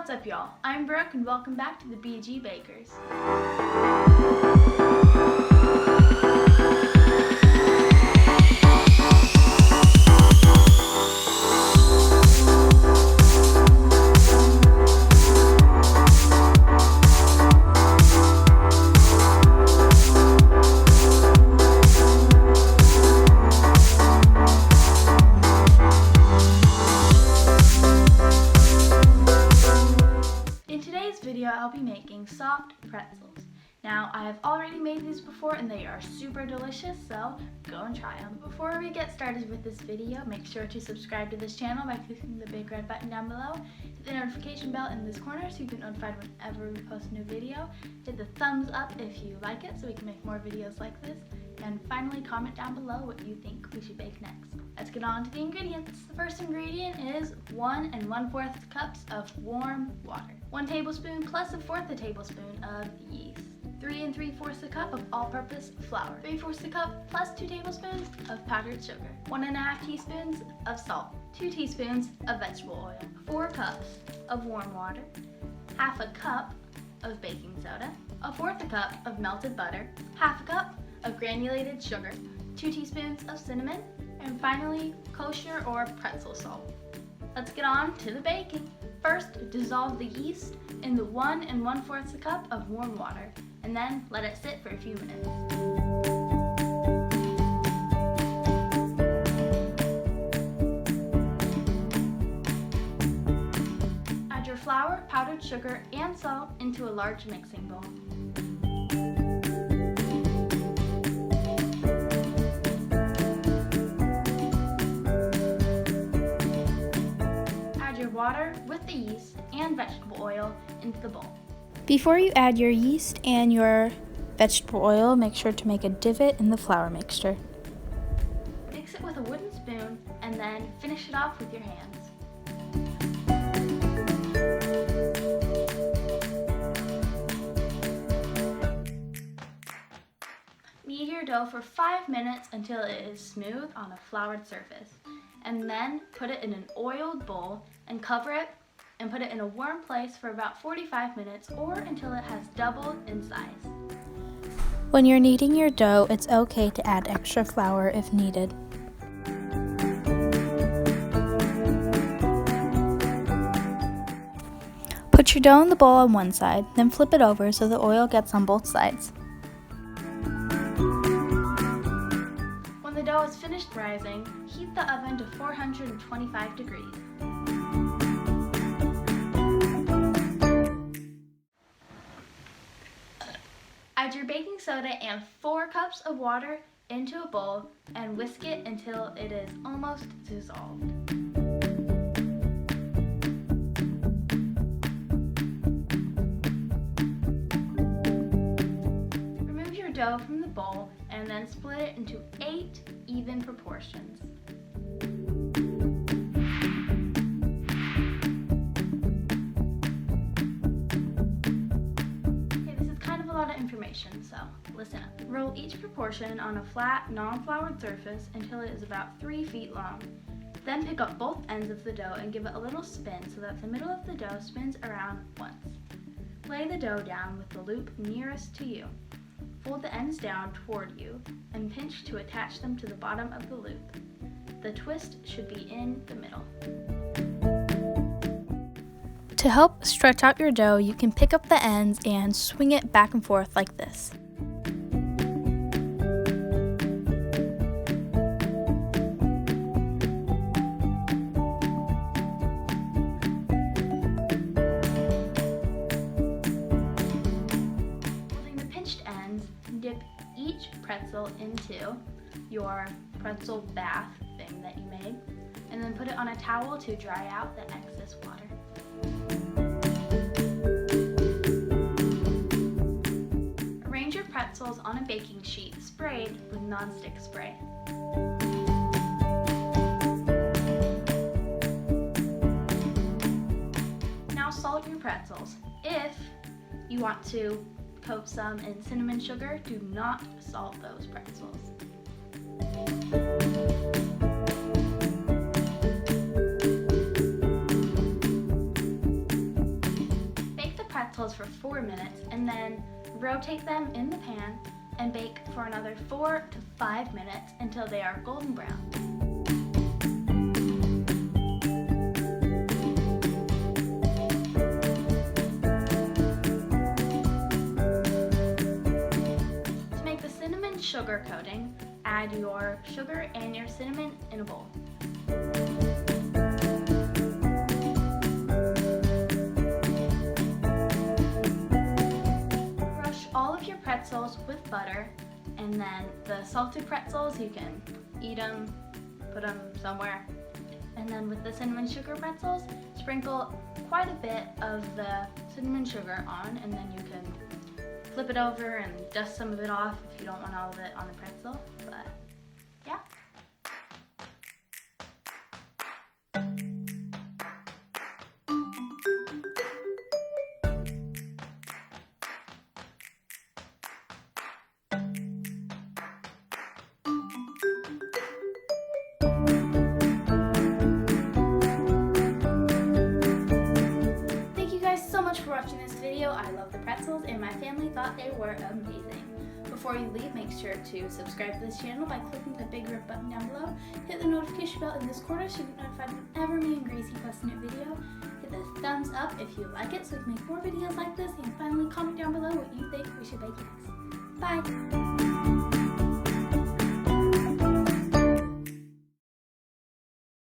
What's up, y'all? I'm Brooke and welcome back to the BG Bakers. I'll be making soft pretzels. Now, I have already made these before and they are super delicious, so go and try them. Before we get started with this video, make sure to subscribe to this channel by clicking the big red button down below. Hit the notification bell in this corner so you get notified whenever we post a new video. Hit the thumbs up if you like it so we can make more videos like this. And finally, comment down below what you think we should bake next. Let's get on to the ingredients. The first ingredient is 1 1/4 cups of warm water. 1 tablespoon plus 1/4 tablespoon of yeast. 3 3/4 cup of all-purpose flour. 3/4 cup plus 2 tablespoons of powdered sugar. 1 1/2 teaspoons of salt. 2 teaspoons of vegetable oil. 4 cups of warm water. 1/2 cup of baking soda. 1/4 cup of melted butter. 1/2 cup of granulated sugar. 2 teaspoons of cinnamon. And finally, kosher or pretzel salt. Let's get on to the baking. First, dissolve the yeast in the 1 1/4 cup of warm water, and then let it sit for a few minutes. Add your flour, powdered sugar, and salt into a large mixing bowl. Water with the yeast and vegetable oil into the bowl. Before you add your yeast and your vegetable oil, make sure to make a divot in the flour mixture. Mix it with a wooden spoon and then finish it off with your hands. Knead your dough for 5 minutes until it is smooth on a floured surface. And then put it in an oiled bowl and cover it and put it in a warm place for about 45 minutes or until it has doubled in size. When you're kneading your dough, it's okay to add extra flour if needed. Put your dough in the bowl on one side, then flip it over so the oil gets on both sides. When the dough is finished rising, heat the oven to 425 degrees. Add your baking soda and 4 cups of water into a bowl and whisk it until it is almost dissolved. Remove your dough from the bowl and then split it into 8 even proportions. Information, so listen up. Roll each proportion on a flat, non-floured surface until it is about 3 feet long. Then pick up both ends of the dough and give it a little spin so that the middle of the dough spins around once. Lay the dough down with the loop nearest to you. Fold the ends down toward you and pinch to attach them to the bottom of the loop. The twist should be in the middle. To help stretch out your dough, you can pick up the ends and swing it back and forth like this. Holding the pinched ends, dip each pretzel into your pretzel bath thing that you made, and then put it on a towel to dry out the excess water. Arrange your pretzels on a baking sheet sprayed with nonstick spray. Now salt your pretzels. If you want to coat some in cinnamon sugar, do not salt those pretzels. pretzels for 4 minutes and then rotate them in the pan and bake for another 4 to 5 minutes until they are golden brown. To make the cinnamon sugar coating, add your sugar and your cinnamon in a bowl. Pretzels with butter, and then the salted pretzels, you can eat them, put them somewhere. And then with the cinnamon sugar pretzels, sprinkle quite a bit of the cinnamon sugar on, and then you can flip it over and dust some of it off if you don't want all of it on the pretzel, but yeah. For watching this video. I love the pretzels and my family thought they were amazing. Before you leave, make sure to subscribe to this channel by clicking the big red button down below. Hit the notification bell in this corner so you get notified whenever me and Gracie post a new video. Hit the thumbs up if you like it so we can make more videos like this, and finally comment down below what you think we should bake next. Bye!